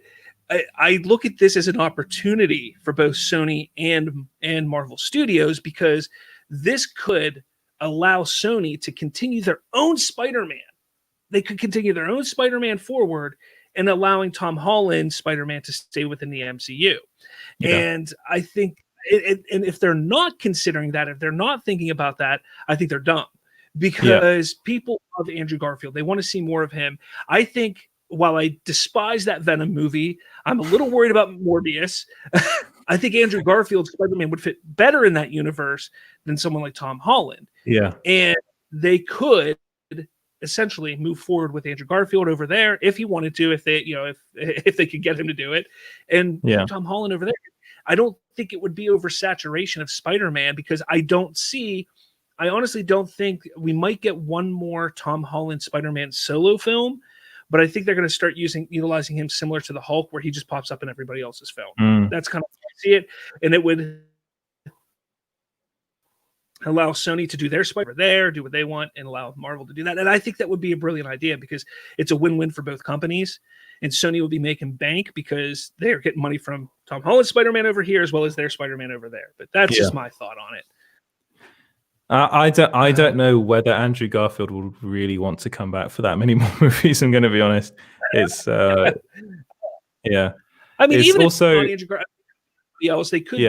I look at this as an opportunity for both Sony and Marvel Studios, because this could allow Sony to continue their own Spider-Man. They could continue their own Spider-Man forward, and allowing Tom Holland Spider-Man to stay within the MCU. Yeah. And I think, and if they're not considering that, if they're not thinking about that, I think they're dumb, because people love Andrew Garfield. They want to see more of him. I think while I despise that Venom movie, I'm a little worried about Morbius. I think Andrew Garfield's Spider-Man would fit better in that universe than someone like Tom Holland. Yeah. And they could essentially move forward with Andrew Garfield over there if he wanted to, if they could get him to do it, and Tom Holland over there. I don't think it would be oversaturation of Spider-Man, because I honestly don't think we might get one more Tom Holland Spider-Man solo film, but I think they're going to start utilizing him similar to the Hulk, where he just pops up in everybody else's film. That's kind of how I see it, and it would allow Sony to do their Spider there, do what they want, and allow Marvel to do that. And I think that would be a brilliant idea, because it's a win-win for both companies. And Sony will be making bank because they're getting money from Tom Holland's Spider-Man over here as well as their Spider-Man over there. But that's just my thought on it. I don't know whether Andrew Garfield will really want to come back for that many more movies. I'm going to be honest. It's I mean, it's even also if Andrew Garfield else, they could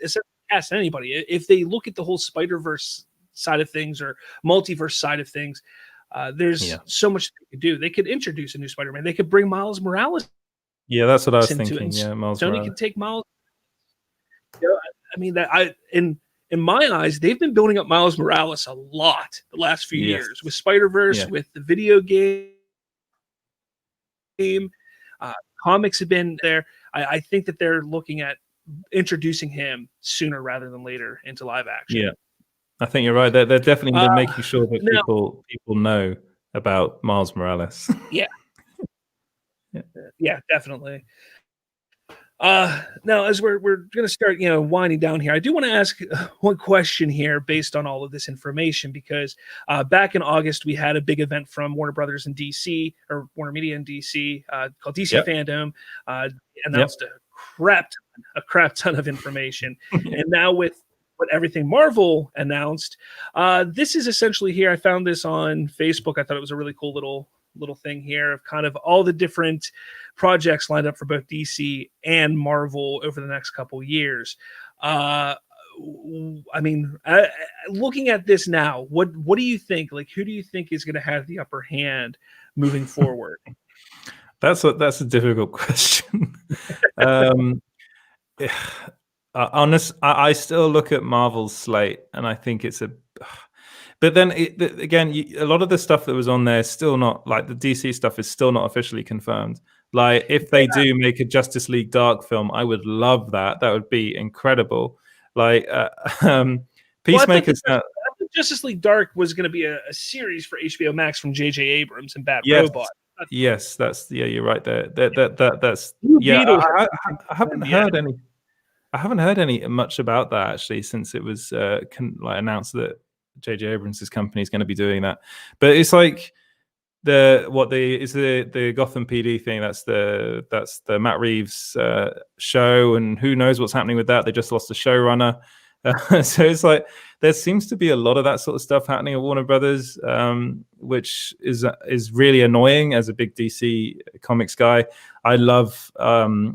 essentially cast anybody if they look at the whole Spider-Verse side of things or multiverse side of things. There's so much they could do. They could introduce a new Spider-Man. They could bring Miles Morales. Yeah, that's what I was thinking. Yeah, Miles Sony Morales. Can take Miles. I mean, in my eyes, they've been building up Miles Morales a lot the last few years with Spider-Verse, with the video game. Comics have been there. I think that they're looking at introducing him sooner rather than later into live action. Yeah, I think you're right. They're definitely making sure that people know about Miles Morales. Yeah, definitely. Now, as we're going to start, winding down here, I do want to ask one question here based on all of this information, because back in August, we had a big event from Warner Brothers in DC, or Warner Media in DC, called DC Fandom, announced a crap ton of information. And now with what everything Marvel announced, this is essentially here. I found this on Facebook. I thought it was a really cool little thing here of kind of all the different projects lined up for both DC and Marvel over the next couple years. I mean, looking at this now, what do you think? Like, who do you think is going to have the upper hand moving forward? That's a difficult question. um, I still look at Marvel's slate, and I think it's a. But then again, a lot of the stuff that was on there is still not, like, the DC stuff is still not officially confirmed. Like, if they do make a Justice League Dark film, I would love that. That would be incredible. Like, Peacemaker's I think Justice League Dark was going to be a series for HBO Max from J.J. Abrams and Bad Robot. Yes, you're right there. That's I haven't heard any. I haven't heard any much about that actually since it was announced that J.J. Abrams' company is going to be doing that. But it's like the Gotham PD thing. That's the Matt Reeves show, and who knows what's happening with that? They just lost a showrunner. So it's like there seems to be a lot of that sort of stuff happening at Warner Brothers, which is really annoying as a big DC Comics guy. I love the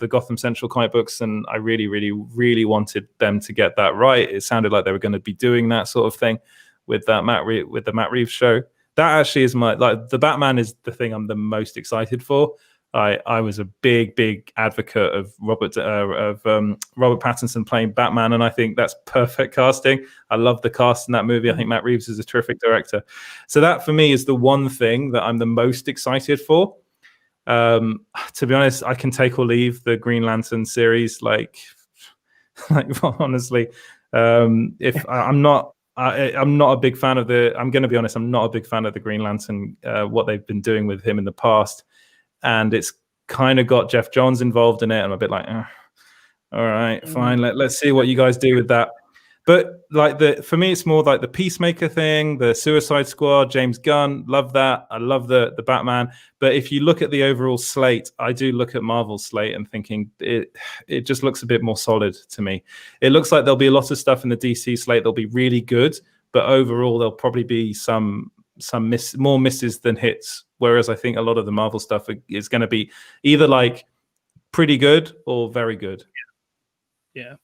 Gotham Central comic books, and I really, really, really wanted them to get that right. It sounded like they were going to be doing that sort of thing with the Matt Reeves show. That actually is the Batman is the thing I'm the most excited for. I was a big advocate of Robert Pattinson playing Batman, and I think that's perfect casting. I love the cast in that movie. I think Matt Reeves is a terrific director. So that for me is the one thing that I'm the most excited for. To be honest, I can take or leave the Green Lantern series. Like honestly, if I'm not a big fan of I'm going to be honest. I'm not a big fan of the Green Lantern. What they've been doing with him in the past. And it's kind of got Jeff Johns involved in it. I'm a bit like, all right, fine. Let's see what you guys do with that. But like for me, it's more like the Peacemaker thing, the Suicide Squad, James Gunn. Love that. I love the Batman. But if you look at the overall slate, I do look at Marvel's slate and thinking it just looks a bit more solid to me. It looks like there'll be a lot of stuff in the DC slate that'll be really good, but overall there'll probably be more misses than hits. Whereas I think a lot of the Marvel stuff is going to be either like pretty good or very good. Yeah.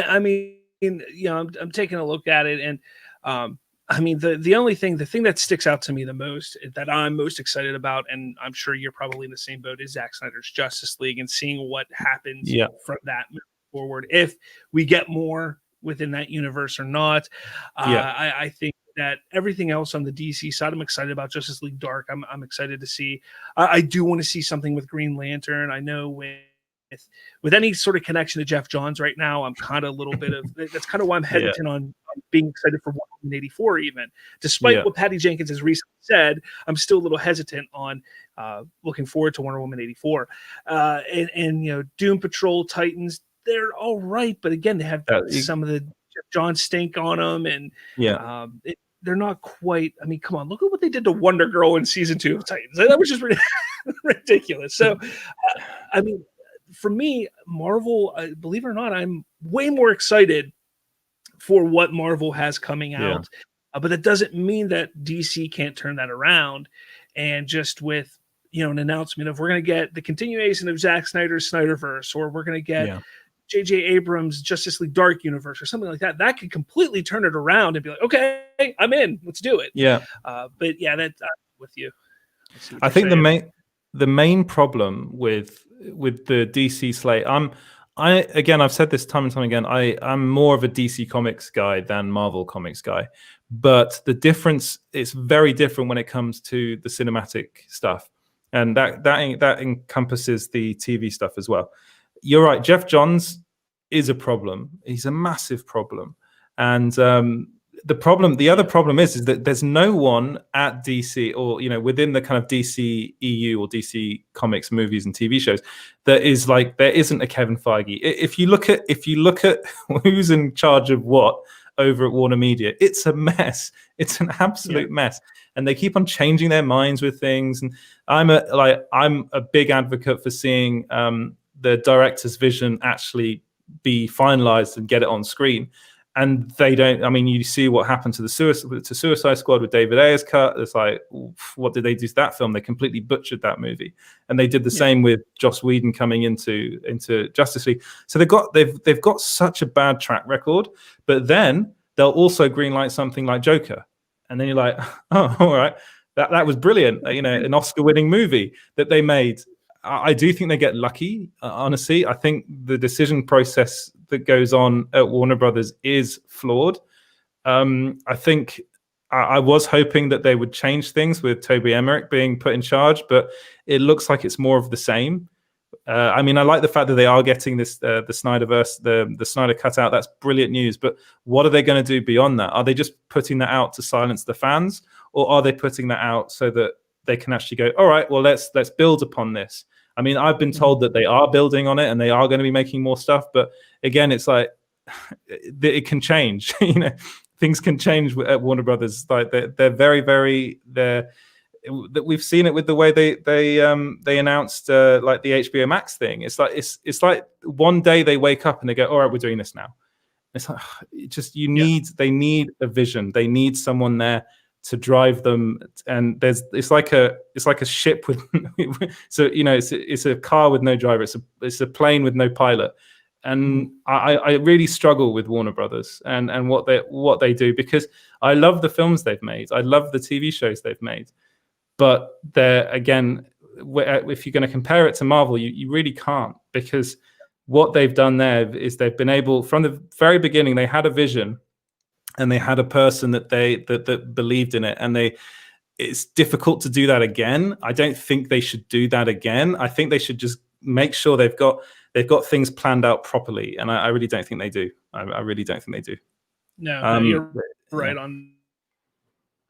I mean, I'm taking a look at it, and I mean, the thing that sticks out to me the most, that I'm most excited about, and I'm sure you're probably in the same boat, is Zack Snyder's Justice League, and seeing what happens from that moving forward. If we get more within that universe or not, I think that everything else on the DC side, I'm excited about. Justice League Dark, I'm excited to see. I do want to see something with Green Lantern. I know with any sort of connection to Jeff Johns right now, I'm kind of a little bit of that's kind of why I'm hesitant on being excited for 184 even. Despite what Patty Jenkins has recently said, I'm still a little hesitant on looking forward to Wonder Woman 84. And Doom Patrol, Titans, they're all right, but again, they have some of the Jeff Johns stink on them, and they're not quite. I mean, come on, look at what they did to Wonder Girl in season 2 of Titans. That was just ridiculous. So, I mean, for me, Marvel, believe it or not, I'm way more excited for what Marvel has coming out. But that doesn't mean that DC can't turn that around. And just with an announcement of we're going to get the continuation of Zack Snyder's Snyderverse, or we're going to get J.J. Abrams' Justice League Dark Universe, or something like that, that could completely turn it around and be like, okay, I'm in, let's do it. But I'm with you. I think the main problem with the DC slate, I've said this time and time again, I'm more of a DC Comics guy than Marvel Comics guy, but the difference is very different when it comes to the cinematic stuff, and that encompasses the TV stuff as well. You're right. Jeff Johns is a problem. He's a massive problem. And the other problem is that there's no one at DC or, within the kind of DC EU or DC Comics movies and TV shows that is like, there isn't a Kevin Feige. If you look at who's in charge of what over at Warner Media, it's a mess. It's an absolute mess. And they keep on changing their minds with things. And I'm a big advocate for seeing the director's vision actually be finalized and get it on screen. And they don't. I mean, you see what happened to Suicide Squad with David Ayer's cut. It's like, what did they do to that film? They completely butchered that movie, and they did the same with Joss Whedon coming into Justice League. So they've got such a bad track record. But then they'll also greenlight something like Joker, and then you're like, oh, all right. that was brilliant. An Oscar-winning movie that they made. I do think they get lucky. Honestly, I think the decision process that goes on at Warner Brothers is flawed. I think I was hoping that they would change things with Toby Emmerich being put in charge, but it looks like it's more of the same. I like the fact that they are getting this the Snyderverse, the Snyder cutout. That's brilliant news. But what are they going to do beyond that? Are they just putting that out to silence the fans, or are they putting that out so that they can actually go, all right, well, let's build upon this? I've been told that they are building on it and they are going to be making more stuff. But again, it's like it can change. Things can change at Warner Brothers. Like they're very, very we've seen it with the way they announced like the HBO Max thing. It's like one day they wake up and they go, all right, we're doing this now. It's like they need a vision. They need someone there to drive them. And it's like a ship with so it's a car with no driver. It's a plane with no pilot. And I really struggle with Warner Brothers and what they do, because I love the films they've made. I love the TV shows they've made. But again, if you're going to compare it to Marvel, you really can't, because what they've done there is they've been able, from the very beginning, they had a vision and they had a person that believed in it. And it's difficult to do that again. I don't think they should do that again. I think they should just make sure they've got things planned out properly. And I really don't think they do. I really don't think they do. No, you're right on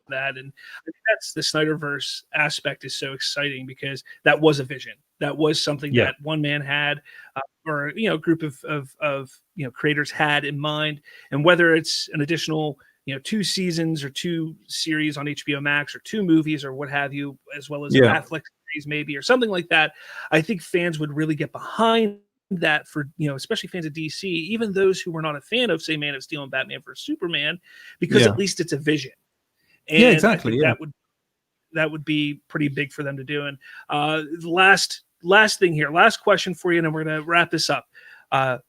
that. And I think that's the Snyderverse aspect is so exciting, because that was a vision. That was something that one man had, or a group of creators had in mind. And whether it's an additional 2 seasons or 2 series on HBO Max, or 2 movies or what have you, as well as a Netflix series maybe, or something like that, I think fans would really get behind that, for especially fans of DC, even those who were not a fan of, say, Man of Steel and Batman vs Superman, because at least it's a vision. And exactly. That would be pretty big for them to do. And last thing here, last question for you, and then we're going to wrap this up.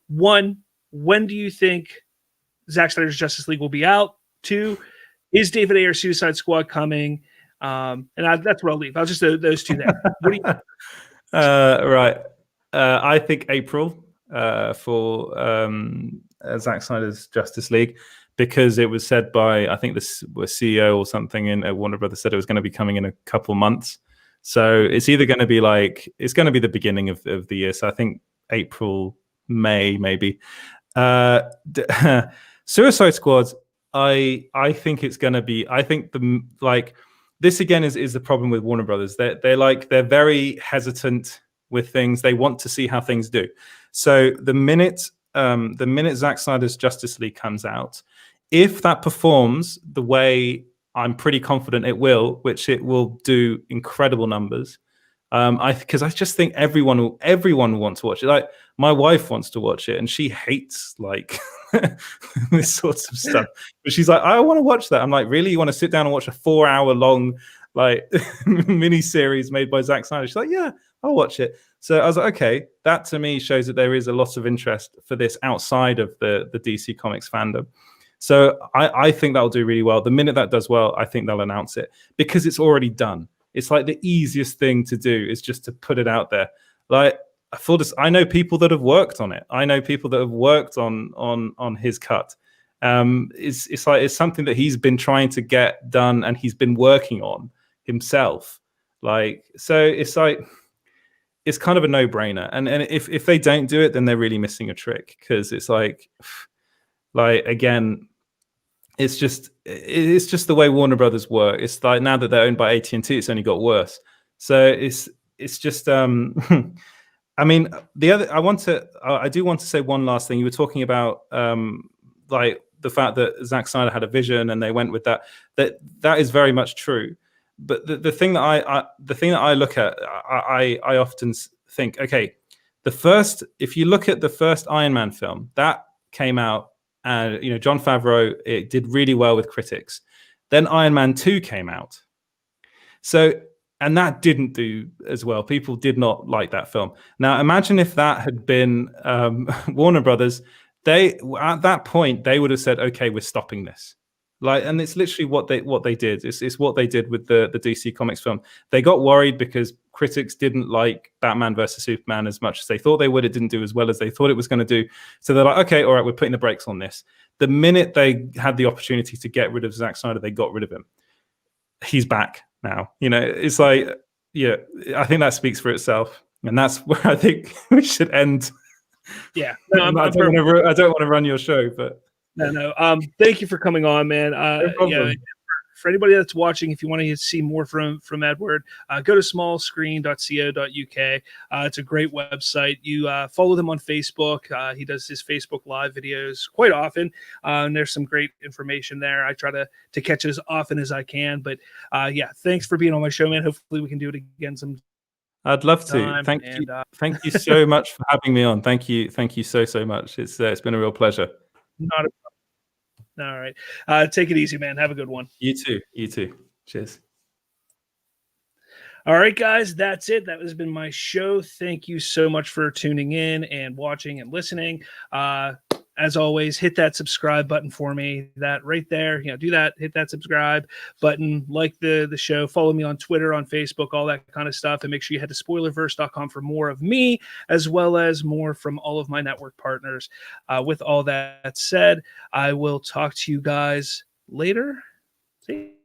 One, when do you think Zack Snyder's Justice League will be out? 2, is David Ayer's Suicide Squad coming? And that's where I'll leave. I'll just those 2 there. What do you? Right. I think April for Zack Snyder's Justice League, because it was said by, I think this was CEO or something in Warner Brothers, said it was going to be coming in a couple months. So it's either going to be it's going to be the beginning of the year. So I think April, May, maybe. Suicide Squad, I think it's going to be, I think this again is the problem with Warner Brothers. They're very hesitant with things. They want to see how things do. So the minute Zack Snyder's Justice League comes out, if that performs the way I'm pretty confident it will, which it will do incredible numbers, because I just think everyone will want to watch it. Like, my wife wants to watch it, and she hates this sorts of stuff. But she's like, I want to watch that. I'm like, really? You want to sit down and watch a 4-hour long mini series made by Zack Snyder? She's like, yeah, I'll watch it. So I was like, okay, that to me shows that there is a lot of interest for this outside of the DC Comics fandom. So I think that'll do really well. The minute that does well, I think they'll announce it, because it's already done. It's like the easiest thing to do is just to put it out there. Like, I know people that have worked on it. I know people that have worked on his cut. It's something that he's been trying to get done, and he's been working on himself. So it's kind of a no-brainer. And if they don't do it, then they're really missing a trick, because it's again, it's just the way Warner Brothers work. It's like, now that they're owned by AT&T, it's only got worse. So it's just I do want to say one last thing. You were talking about the fact that Zack Snyder had a vision and they went with that. That is very much true. But the thing that I look at, I often think, okay, if you look at the first Iron Man film, that came out, and Jon Favreau, it did really well with critics. Then Iron Man 2 came out. And that didn't do as well. People did not like that film. Now, imagine if that had been Warner Brothers. At that point, they would have said, okay, we're stopping this. Like, and it's literally what they did. It's what they did with the DC Comics film. They got worried because critics didn't like Batman versus Superman as much as they thought they would. It didn't do as well as they thought it was going to do. So they're like, okay, all right, we're putting the brakes on this. The minute they had the opportunity to get rid of Zack Snyder, they got rid of him. He's back now. You know, it's like, yeah, I think that speaks for itself, and that's where I think we should end. Yeah, no, I don't want to run your show, but. No. Thank you for coming on, man. Yeah, for anybody that's watching, if you want to see more from Edward, go to smallscreen.co.uk. It's a great website. You follow them on Facebook. He does his Facebook Live videos quite often, and there's some great information there. I try to catch it as often as I can. But yeah, thanks for being on my show, man. Hopefully we can do it again some. I'd love to. Thank you. Thank you so much for having me on. Thank you so much. It's been a real pleasure. Not a problem. All right. Take it easy, man. Have a good one. You too. Cheers. All right, guys, that's it. That has been my show. Thank you so much for tuning in and watching and listening. As always, hit that subscribe button for me. That right there, do that. Hit that subscribe button, like the show, follow me on Twitter, on Facebook, all that kind of stuff. And make sure you head to spoilerverse.com for more of me, as well as more from all of my network partners. With all that said, I will talk to you guys later. See you.